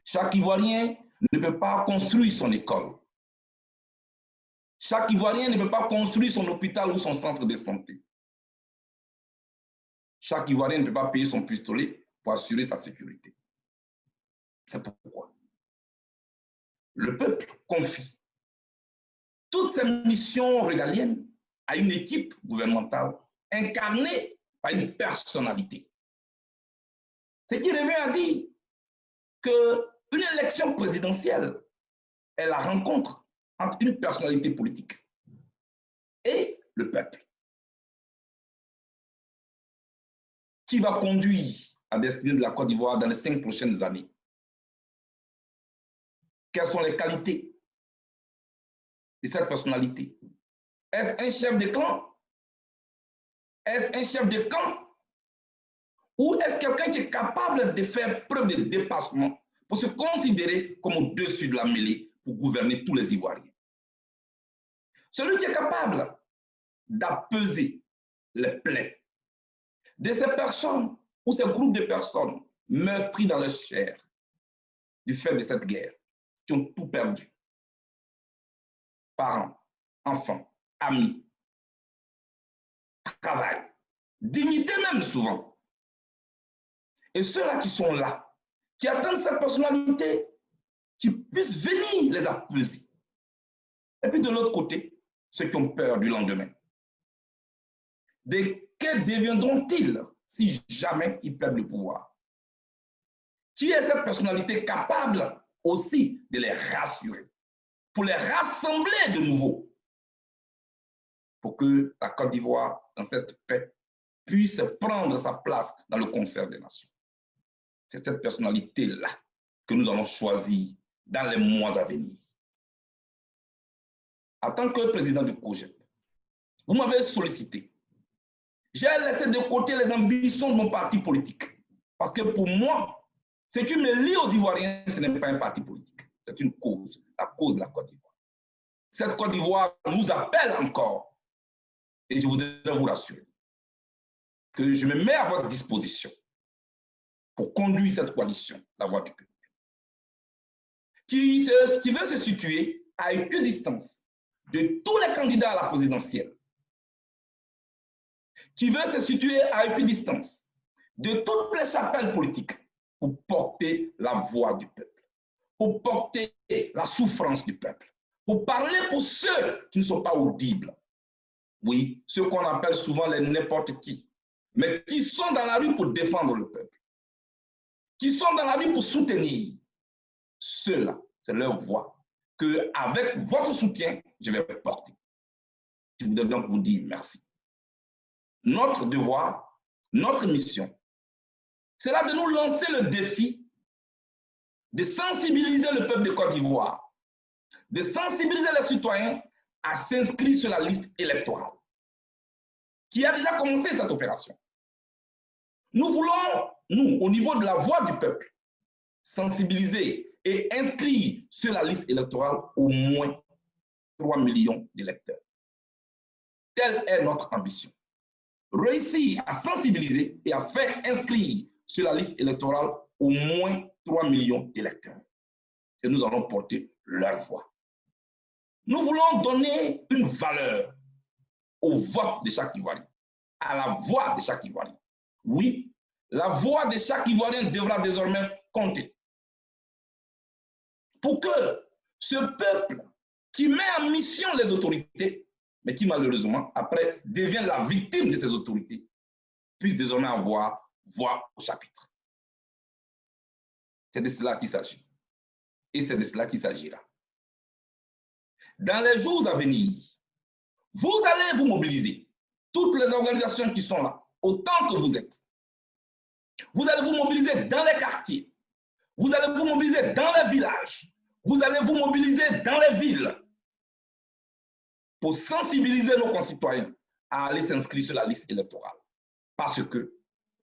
Chaque Ivoirien ne peut pas construire son école. Chaque Ivoirien ne peut pas construire son hôpital ou son centre de santé. Chaque Ivoirien ne peut pas payer son pistolet pour assurer sa sécurité. C'est pourquoi le peuple confie toutes ses missions régaliennes à une équipe gouvernementale incarnée par une personnalité. Ce qui revient à dire qu'une élection présidentielle est la rencontre entre une personnalité politique et le peuple, qui va conduire à destinée de la Côte d'Ivoire dans les 5 prochaines années. Quelles sont les qualités de cette personnalité? Est-ce un chef de clan? Est-ce un chef de camp? Ou est-ce quelqu'un qui est capable de faire preuve de dépassement pour se considérer comme au-dessus de la mêlée pour gouverner tous les Ivoiriens? Celui qui est capable d'apaiser les plaies de ces personnes ou ces groupes de personnes meurtries dans leur chair du fait de cette guerre, qui ont tout perdu. Parents, enfants, amis, travail, dignité même souvent. Et ceux-là qui sont là, qui attendent cette personnalité, qui puissent venir les apaiser. Et puis de l'autre côté, ceux qui ont peur du lendemain. Que deviendront-ils si jamais ils perdent le pouvoir? Qui est cette personnalité capable aussi de les rassurer, pour les rassembler de nouveau, pour que la Côte d'Ivoire, dans cette paix, puisse prendre sa place dans le concert des nations? C'est cette personnalité-là que nous allons choisir dans les mois à venir. En tant que président du COJEP, vous m'avez sollicité. J'ai laissé de côté les ambitions de mon parti politique. Parce que pour moi, ce qui me lie aux Ivoiriens, ce n'est pas un parti politique. C'est une cause, la cause de la Côte d'Ivoire. Cette Côte d'Ivoire nous appelle encore. Et je voudrais vous rassurer que je me mets à votre disposition pour conduire cette coalition, la voie du peuple, qui veut se situer à équidistance de tous les candidats à la présidentielle, qui veut se situer à équidistance de toutes les chapelles politiques pour porter la voix du peuple, pour porter la souffrance du peuple, pour parler pour ceux qui ne sont pas audibles. Oui, ceux qu'on appelle souvent les n'importe qui, mais qui sont dans la rue pour défendre le peuple, qui sont dans la rue pour soutenir. Ceux-là, c'est leur voix que, avec votre soutien, je vais porter. Je voudrais donc vous dire merci. Notre devoir, notre mission, c'est là de nous lancer le défi de sensibiliser le peuple de Côte d'Ivoire, de sensibiliser les citoyens à s'inscrire sur la liste électorale, qui a déjà commencé cette opération. Nous voulons, nous, au niveau de la voix du peuple, sensibiliser et inscrire sur la liste électorale au moins 3 millions d'électeurs. Telle est notre ambition. Réussir à sensibiliser et à faire inscrire sur la liste électorale au moins 3 millions d'électeurs. Et nous allons porter leur voix. Nous voulons donner une valeur au vote de chaque Ivoirien, à la voix de chaque Ivoirien. Oui, la voix de chaque Ivoirien devra désormais compter. Pour que ce peuple qui met en mission les autorités, mais qui malheureusement, après, devient la victime de ces autorités, puisse désormais avoir voix au chapitre. C'est de cela qu'il s'agit. Et c'est de cela qu'il s'agira. Dans les jours à venir, vous allez vous mobiliser. Toutes les organisations qui sont là, autant que vous êtes. Vous allez vous mobiliser dans les quartiers. Vous allez vous mobiliser dans les villages. Vous allez vous mobiliser dans les villes pour sensibiliser nos concitoyens à aller s'inscrire sur la liste électorale. Parce que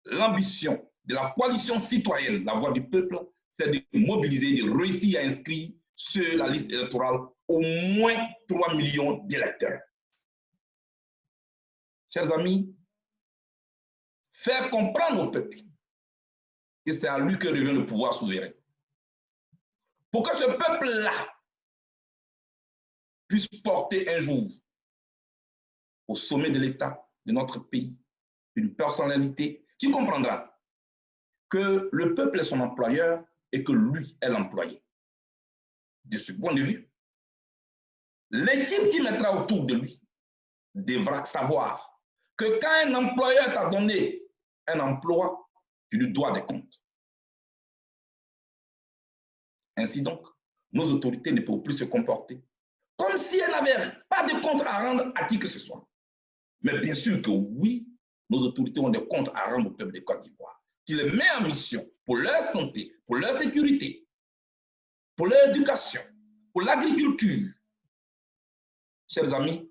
l'ambition de la coalition citoyenne, la voix du peuple, c'est de mobiliser, de réussir à inscrire sur la liste électorale au moins 3 millions d'électeurs. Chers amis, faire comprendre au peuple que c'est à lui que revient le pouvoir souverain. Pour que ce peuple-là puisse porter un jour au sommet de l'État de notre pays une personnalité qui comprendra que le peuple est son employeur et que lui est l'employé. De ce point de vue, l'équipe qui mettra autour de lui devra savoir que quand un employeur t'a donné un emploi, tu lui dois des comptes. Ainsi donc, nos autorités ne peuvent plus se comporter comme si elles n'avaient pas de comptes à rendre à qui que ce soit. Mais bien sûr que oui, nos autorités ont des comptes à rendre au peuple de Côte d'Ivoire, qui les met en mission pour leur santé, pour leur sécurité, pour leur éducation, pour l'agriculture. Chers amis,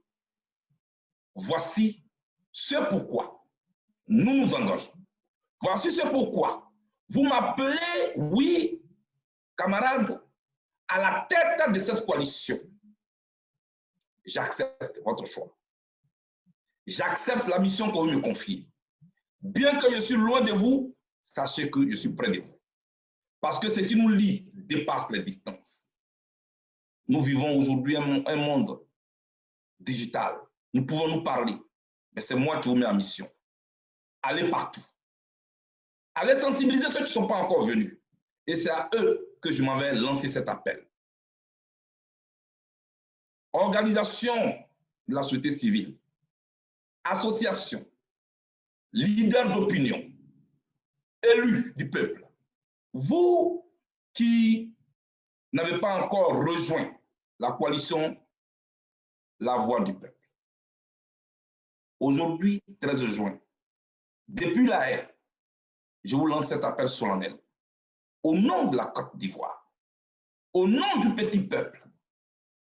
voici ce pourquoi nous nous engageons. Voici ce pourquoi vous m'appelez, oui, camarades, à la tête de cette coalition. J'accepte votre choix. J'accepte la mission que vous me confiez. Bien que je suis loin de vous, sachez que je suis près de vous. Parce que ce qui nous lie dépasse les distances. Nous vivons aujourd'hui un monde digital. Nous pouvons nous parler, mais c'est moi qui vous mets en mission. Allez partout. Allez sensibiliser ceux qui ne sont pas encore venus. Et c'est à eux que je m'en vais lancer cet appel. Organisation de la société civile, associations, leaders d'opinion, élus du peuple, vous qui n'avez pas encore rejoint la coalition La Voix du Peuple. Aujourd'hui, 13 juin, depuis la haie, je vous lance cet appel solennel. Au nom de la Côte d'Ivoire, au nom du petit peuple,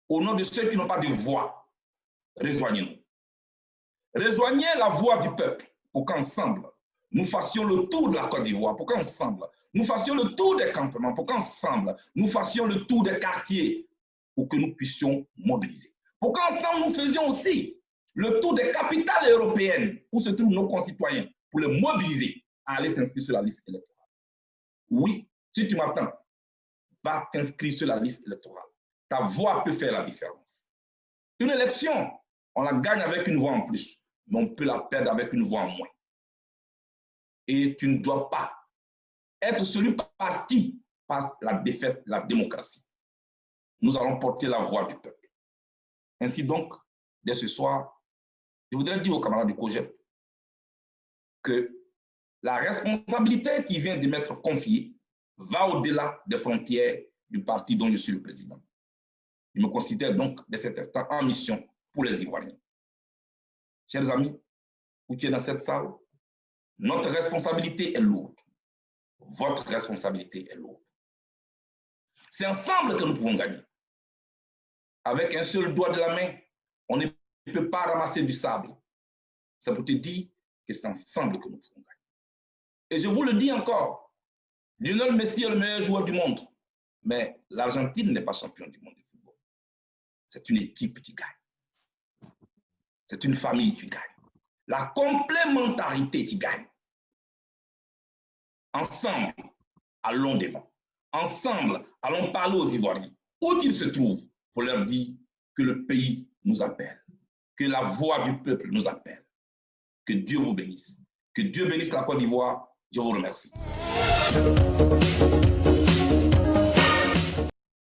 au nom de ceux qui n'ont pas de voix, rejoignez-nous. Rejoignez la voix du peuple pour qu'ensemble, nous fassions le tour de la Côte d'Ivoire, pour qu'ensemble, nous fassions le tour des campements, pour qu'ensemble, nous fassions le tour des quartiers, pour que nous puissions mobiliser. Pour qu'ensemble, nous faisions aussi le tour des capitales européennes où se trouvent nos concitoyens, pour les mobiliser à aller s'inscrire sur la liste électorale. Oui, si tu m'attends, va t'inscrire sur la liste électorale. Ta voix peut faire la différence. Une élection, on la gagne avec une voix en plus, mais on peut la perdre avec une voix en moins. Et tu ne dois pas être celui par qui passe la défaite, la démocratie. Nous allons porter la voix du peuple. Ainsi donc, dès ce soir, je voudrais dire aux camarades du COJEP que la responsabilité qui vient de m'être confiée va au-delà des frontières du parti dont je suis le président. Je me considère donc de cet instant en mission pour les Ivoiriens. Chers amis, vous qui êtes dans cette salle, notre responsabilité est lourde. Votre responsabilité est lourde. C'est ensemble que nous pouvons gagner. Avec un seul doigt de la main, on ne peut pas ramasser du sable. Ça peut te dire que c'est ensemble que nous pouvons gagner. Et je vous le dis encore, Lionel Messi est le meilleur joueur du monde, mais l'Argentine n'est pas champion du monde de football. C'est une équipe qui gagne. C'est une famille qui gagne. La complémentarité qui gagne. Ensemble, allons devant. Ensemble, allons parler aux Ivoiriens, où qu'ils se trouvent, pour leur dire que le pays nous appelle, que la voix du peuple nous appelle. Que Dieu vous bénisse. Que Dieu bénisse la Côte d'Ivoire. Je vous remercie.